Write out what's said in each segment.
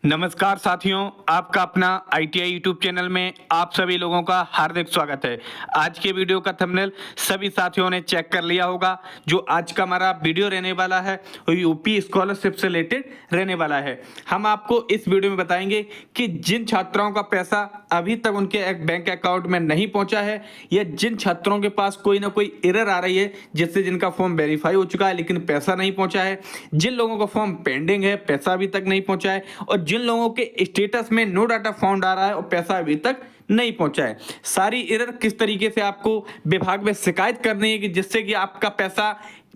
नमस्कार साथियों, आपका अपना आईटीआई यूट्यूब चैनल में आप सभी लोगों का हार्दिक स्वागत है। आज के वीडियो का थंबनेल सभी साथियों ने चेक कर लिया होगा। जो आज का हमारा वीडियो रहने वाला है वो यूपी स्कॉलरशिप से रिलेटेड रहने वाला है। हम आपको इस वीडियो में बताएंगे कि जिन छात्राओं का पैसा अभी तक उनके एक बैंक अकाउंट में नहीं पहुंचा है या जिन छात्रों के पास कोई ना कोई एरर आ रही है जिससे जिनका फॉर्म वेरीफाई हो चुका है लेकिन पैसा नहीं पहुंचा है, जिन लोगों का फॉर्म पेंडिंग है, पैसा अभी तक नहीं पहुंचा है और जिन लोगों के स्टेटस में नो डाटा फाउंड आ रहा है और पैसा अभी तक नहीं पहुंचा है। सारी एरर किस तरीके से आपको विभाग में शिकायत करनी है कि जिससे कि आपका पैसा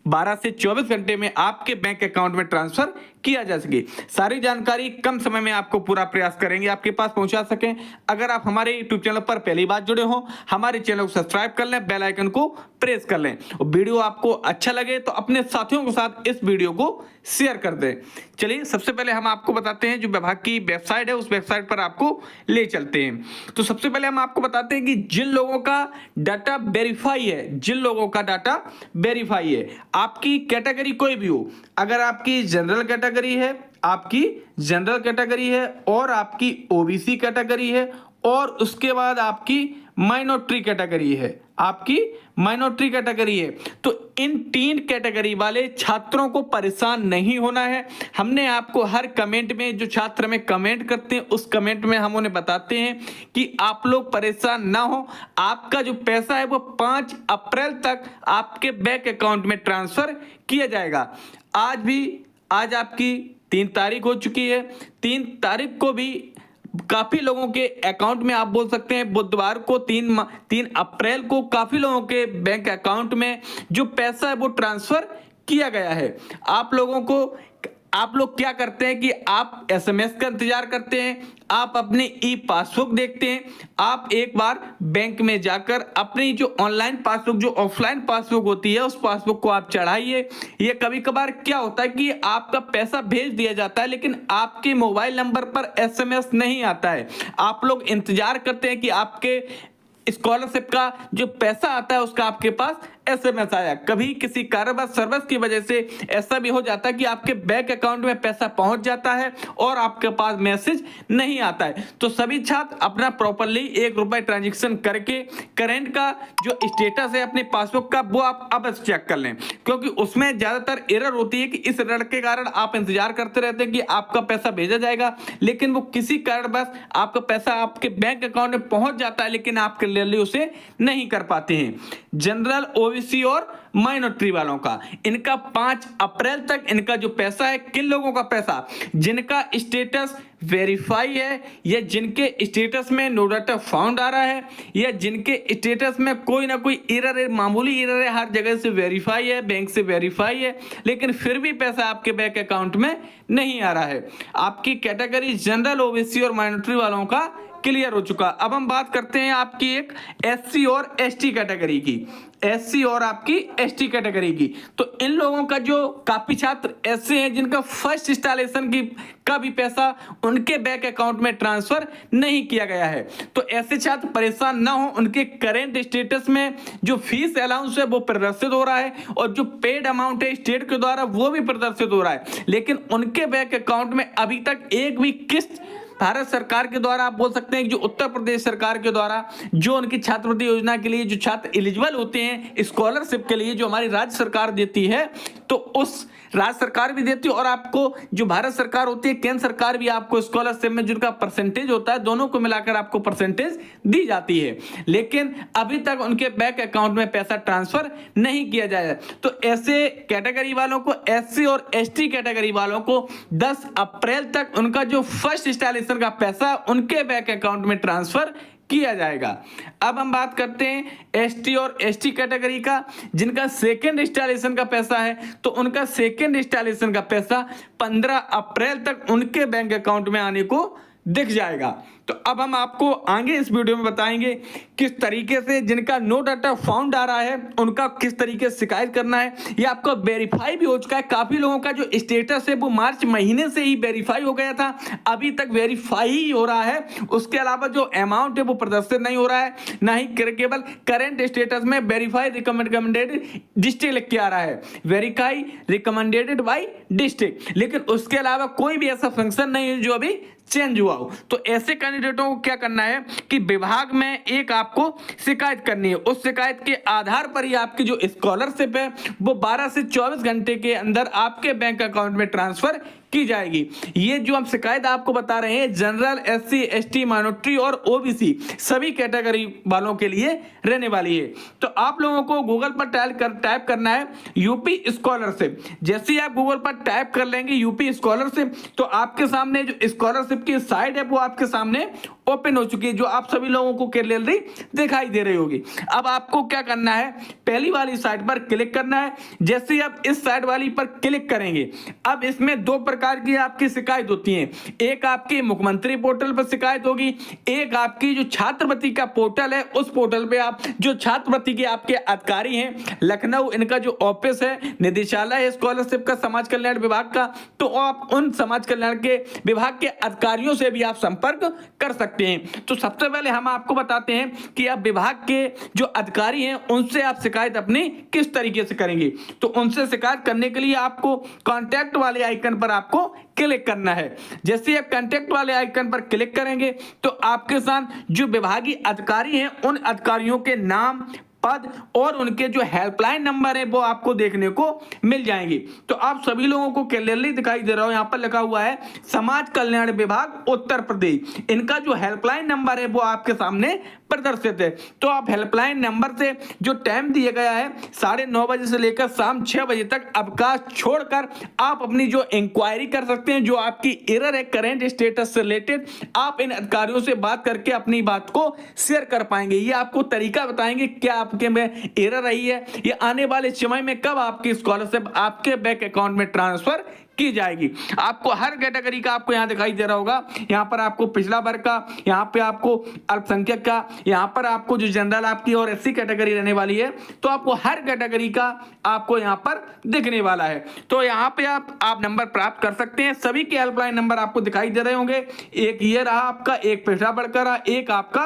12 से 24 घंटे में आपके बैंक अकाउंट में ट्रांसफर किया जा सके। सारी जानकारी कम समय में आपको पूरा प्रयास करेंगे आपके पास पहुंचा सकें। अगर आप हमारे यूट्यूब चैनल पर पहली बार जुड़े हो, हमारे चैनल को सब्सक्राइब कर लें, बेल आइकन को प्रेस कर लें और वीडियो आपको अच्छा लगे तो अपने साथियों के साथ इस वीडियो को शेयर कर दें। चलिए सबसे पहले हम आपको बताते हैं जो विभाग की वेबसाइट है उस वेबसाइट पर आपको ले चलते हैं। तो सबसे पहले हम आपको बताते हैं कि जिन लोगों का डाटा वेरीफाई है, जिन लोगों का डाटा वेरीफाई है, आपकी कैटेगरी कोई भी हो, अगर आपकी जनरल कैटेगरी है, आपकी जनरल कैटेगरी है और आपकी ओबीसी कैटेगरी है और उसके बाद आपकी माइनॉरिटी कैटेगरी है, आपकी माइनॉरिटी कैटेगरी है, तो इन 3 कैटेगरी वाले छात्रों को परेशान नहीं होना है। हमने आपको हर कमेंट में जो छात्र हमें कमेंट करते हैं उस कमेंट में हम उन्हें बताते हैं कि आप लोग परेशान ना हो, आपका जो पैसा है वो 5 अप्रैल तक आपके बैंक अकाउंट में ट्रांसफर किया जाएगा। आज आपकी 3 तारीख हो चुकी है। 3 तारीख को भी काफी लोगों के अकाउंट में आप बोल सकते हैं बुधवार को 3 अप्रैल को काफी लोगों के बैंक अकाउंट में जो पैसा है वो ट्रांसफर किया गया है। आप लोग क्या करते हैं कि आप एसएमएस का इंतजार करते हैं, आप अपनी ई पासबुक देखते हैं, आप एक बार बैंक में जाकर अपनी जो ऑनलाइन पासबुक जो ऑफलाइन पासबुक होती है उस पासबुक को आप चढ़ाइए। ये कभी कभार क्या होता है कि आपका पैसा भेज दिया जाता है लेकिन आपके मोबाइल नंबर पर एसएमएस नहीं आता है। आप लोग इंतजार करते हैं कि आपके स्कॉलरशिप का जो पैसा आता है उसका आपके पास एसएमएस आया। कभी किसी कारणवश सर्विस की वजह से ऐसा भी हो जाता है कि आपके बैंक अकाउंट में पैसा पहुंच जाता है और आपके पास मैसेज नहीं आता है। तो सभी छात्र अपना प्रॉपरली ₹1 ट्रांजैक्शन करके करंट का जो स्टेटस है अपने पासबुक का वो आप अवश्य चेक कर लें, क्योंकि उसमें ज्यादातर एरर होती है कि इस एरर के कारण आप इंतजार करते रहते हैं कि आपका पैसा भेजा जाएगा लेकिन वो किसी कारणवश आपका पैसा आपके बैंक अकाउंट में पहुंच जाता है लेकिन आप क्लियरली उसे नहीं कर पाते हैं। जनरल ओबीसी और माइनॉरिटी वालों का इनका 5 अप्रैल तक इनका जो पैसा है, किन लोगों का पैसा, जिनका स्टेटस वेरीफाई है या जिनके स्टेटस में नो डाटा फाउंड आ रहा है या जिनके स्टेटस में कोई ना कोई एरर है, मामूली एरर है, हर जगह से वेरीफाई है, बैंक से वेरीफाई है लेकिन फिर भी पैसा आपके बैंक अकाउंट में नहीं आ रहा है। आपकी कैटेगरी जनरल ओबीसी और माइनॉरिटी वालों का क्लियर हो चुका। अब हम बात करते हैं आपकी एक एससी और एसटी कैटेगरी की, एससी और आपकी एसटी कैटेगरी की। तो इन लोगों का जो काफी छात्र ऐसे हैं जिनका फर्स्ट इंस्टॉलेशन का भी पैसा उनके बैंक अकाउंट में ट्रांसफर नहीं किया गया है, तो ऐसे छात्र परेशान ना हो। उनके करेंट स्टेटस में जो फीस अलाउंस है वो प्रदर्शित हो रहा है और जो पेड अमाउंट है स्टेट के द्वारा वो भी प्रदर्शित हो रहा है, लेकिन उनके बैंक अकाउंट में अभी तक एक भी किस्त भारत सरकार के द्वारा, आप बोल सकते हैं जो उत्तर प्रदेश सरकार के द्वारा जो उनकी छात्रवृत्ति योजना के लिए जो छात्र एलिजिबल होते हैं स्कॉलरशिप के लिए जो हमारी राज्य सरकार देती है, तो उस राज्य सरकार भी देती है और आपको जो भारत सरकार होती है केंद्र सरकार भी आपको स्कॉलरशिप में जिनका परसेंटेज होता है दोनों को मिलाकर आपको परसेंटेज दी जाती है, लेकिन अभी तक उनके बैंक अकाउंट में पैसा ट्रांसफर नहीं किया जाए। तो ऐसे कैटेगरी वालों को, एससी और एसटी कैटेगरी वालों को 10 अप्रैल तक उनका जो फर्स्ट इंस्टॉलेशन का पैसा उनके बैंक अकाउंट में ट्रांसफर किया जाएगा। अब हम बात करते हैं एसटी और एसटी कैटेगरी का, जिनका सेकंड इंस्टॉलेशन का पैसा है, तो उनका सेकंड इंस्टॉलेशन का पैसा 15 अप्रैल तक उनके बैंक अकाउंट में आने को दिख जाएगा। तो अब हम आपको आगे इस वीडियो में बताएंगे किस तरीके से जिनका नो डाटा फाउंड आ रहा है उनका किस तरीके से शिकायत करना है। ये आपका वेरीफाई भी हो चुका है। काफी लोगों का जो स्टेटस है वो मार्च महीने से ही वेरीफाई हो गया था, अभी तक वेरीफाई ही हो रहा है। उसके अलावा जो अमाउंट है वो प्रदर्शित नहीं हो रहा है, ना ही केवल करेंट स्टेटस में वेरीफाई रिकमेंडेड डिस्ट्रिक्ट लिख के आ रहा है, वेरीफाई रिकमेंडेड बाई डिस्ट्रिक्ट, लेकिन उसके अलावा कोई भी ऐसा फंक्शन नहीं है जो अभी चेंज हुआ हो। तो ऐसे कैंडिडेटों को क्या करना है कि विभाग में एक आपको शिकायत करनी है। उस शिकायत के आधार पर ही आपकी जो स्कॉलरशिप है वो 12 से 24 घंटे के अंदर आपके बैंक अकाउंट में ट्रांसफर की जाएगी। ये जो हम शिकायत आपको बता रहे हैं जनरल, एससी, एसटी, माइनॉरिटी और ओबीसी सभी कैटेगरी वालों के लिए रहने वाली है। तो आप लोगों को गूगल पर टाइप करना है यूपी स्कॉलरशिप। जैसे ही आप गूगल पर टाइप कर लेंगे यूपी स्कॉलरशिप, तो आपके सामने जो स्कॉलरशिप की साइट है वो आपके सामने ओपन हो चुकी है, जो आप सभी लोगों को क्लियरली दिखाई दे रही होगी। अब आपको क्या करना है, पहली वाली साइट पर क्लिक करना है। जैसे ही आप इस साइट वाली पर क्लिक करेंगे, अब इसमें दो प्रकार की आपकी शिकायत होती है। एक आपकी मुख्यमंत्री पोर्टल पर शिकायत होगी, एक आपकी जो छात्रवृत्ति का पोर्टल है उस पोर्टल पे आप जो छात्रवृत्ति के आपके अधिकारी हैं, लखनऊ इनका जो ऑफिस है, निदेशालय है स्कॉलरशिप का समाज कल्याण विभाग का, तो आप उन समाज कल्याण के विभाग के अधिकारियों से भी आप संपर्क कर सकते हैं। तो सबसे पहले हम आपको बताते हैं कि आप विभाग के जो अधिकारी हैं उनसे आप शिकायत अपनी किस तरीके से करेंगे। तो उनसे शिकायत करने के लिए आपको कॉन्टैक्ट वाले आइकन पर आपको क्लिक करना है। जैसे आप कॉन्टैक्ट वाले आइकन पर क्लिक करेंगे तो आपके साथ जो विभागीय अधिकारी हैं उन अधिकारियों के नाम, पद और उनके जो हेल्पलाइन नंबर है वो आपको देखने को मिल जाएंगे। तो आप सभी लोगों को क्लियरली दिखाई दे रहा हो, यहाँ पर लिखा हुआ है समाज कल्याण विभाग उत्तर प्रदेश। इनका जो हेल्पलाइन नंबर है वो आपके सामने प्रदर्शित है। तो आप हेल्पलाइन नंबर से जो टाइम दिया गया है 9:30 बजे से लेकर शाम 6 बजे तक अवकाश छोड़कर आप अपनी जो इंक्वायरी कर सकते हैं, जो आपकी एरर है करेंट स्टेटस से रिलेटेड, आप इन अधिकारियों से बात करके अपनी बात को शेयर कर पाएंगे। ये आपको तरीका बताएंगे क्या आपके में एरर रही है, ये आने वाले समय में कब आपकी स्कॉलरशिप आपके बैंक अकाउंट में ट्रांसफर की जाएगी। आपको हर कैटेगरी का आपको यहां दिखाई दे रहा होगा। यहां पर आपको पिछड़ा वर्ग का, यहां पे आपको अल्पसंख्यक का, यहां पर आपको जो जनरल आपकी और एससी कैटेगरी रहने वाली है, तो आपको हर कैटेगरी का आपको यहां पर दिखने वाला है। तो यहां पे आप नंबर प्राप्त कर सकते हैं। सभी के हेल्पलाइन नंबर आपको दिखाई दे रहे होंगे। एक ये रहा आपका, एक पिछड़ा वर्ग का रहा, एक आपका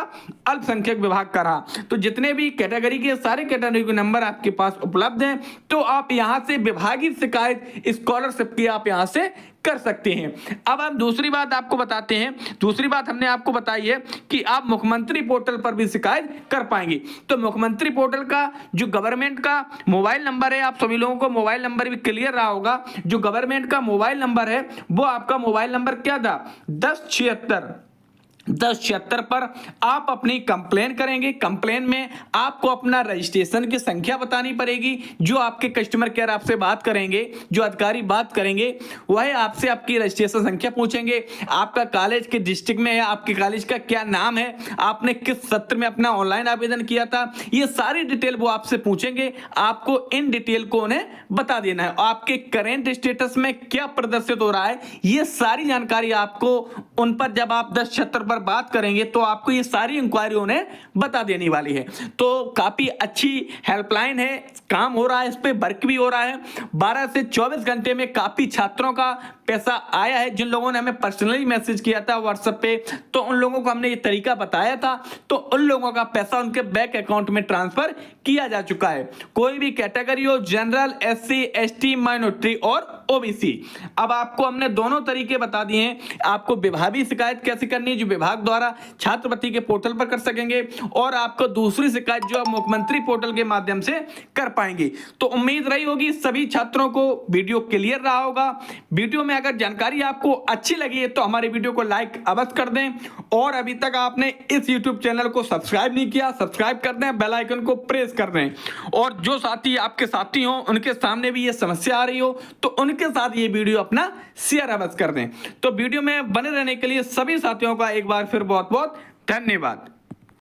अल्पसंख्यक विभाग का रहा। तो जितने भी कैटेगरी के सारे कैटेगरी के नंबर आपके पास उपलब्ध हैं, तो आप यहां से विभागीय शिकायत स्कॉलरशिप की आप यहां से कर सकते हैं। अब हम दूसरी बात आपको बताते हैं। दूसरी बात हमने आपको बताई है कि आप मुख्यमंत्री पोर्टल पर भी शिकायत कर पाएंगे। तो मुख्यमंत्री पोर्टल का जो गवर्नमेंट का मोबाइल नंबर है, आप सभी लोगों को मोबाइल नंबर भी क्लियर रहा होगा। जो गवर्नमेंट का मोबाइल नंबर है वो आपका मोबाइल नंबर क्या था, 1076 पर आप अपनी कंप्लेन करेंगे। कंप्लेन में आपको अपना रजिस्ट्रेशन की संख्या बतानी पड़ेगी। जो आपके कस्टमर केयर आपसे बात करेंगे, जो अधिकारी बात करेंगे, वह आपसे आपकी रजिस्ट्रेशन संख्या पूछेंगे। आपका कॉलेज के डिस्ट्रिक्ट में है, आपके कॉलेज का क्या नाम है, आपने किस सत्र में अपना ऑनलाइन आवेदन किया था, ये सारी डिटेल वो आपसे पूछेंगे। आपको इन डिटेल को उन्हें बता देना है। आपके करेंट स्टेटस में क्या प्रदर्शित हो रहा है, ये सारी जानकारी आपको उन पर जब आप 1076 पर बात करेंगे तो आपको ये सारी इंक्वायरी उन्हें बता देने वाली है। तो काफी अच्छी हेल्पलाइन है, काम हो रहा है, इस पे वर्क भी हो रहा है। 12 से 24 घंटे में काफी छात्रों का पैसा आया है। जिन लोगों ने हमें पर्सनली मैसेज किया था व्हाट्सएप पे, तो उन लोगों को हमने ये तरीका बताया था, तो उन लोगों का पैसा उनके बैंक अकाउंट में ट्रांसफर किया जा चुका है। कोई भी कैटेगरी हो, जनरल, एससी, एसटी, माइनॉरिटी और ओबीसी। अब आपको हमने दोनों तरीके बता दिए हैं। आपको विभागीय शिकायत कैसे करनी है, जो विभाग द्वारा छात्रवृत्ति के पोर्टल पर कर सकेंगे, और आपको दूसरी शिकायत जो आप मुख्यमंत्री पोर्टल के माध्यम से कर पाएंगे। तो उम्मीद रही होगी सभी छात्रों को वीडियो क्लियर रहा होगा। वीडियो में अगर जानकारी आपको अच्छी लगी है तो हमारे वीडियो को लाइक अवश्य कर दें, और अभी तक आपने इस यूट्यूब चैनल को सब्सक्राइब नहीं किया, सब्सक्राइब कर दें, बेल आइकन को प्रेस कर दें। और जो साथी आपके साथी हो, उनके सामने भी ये समस्या आ रही हो, तो उनके साथ ये वीडियो अपना शेयर अवश्य कर दें। तो वीडियो में बने रहने के लिए सभी साथियों का एक बार फिर बहुत बहुत धन्यवाद।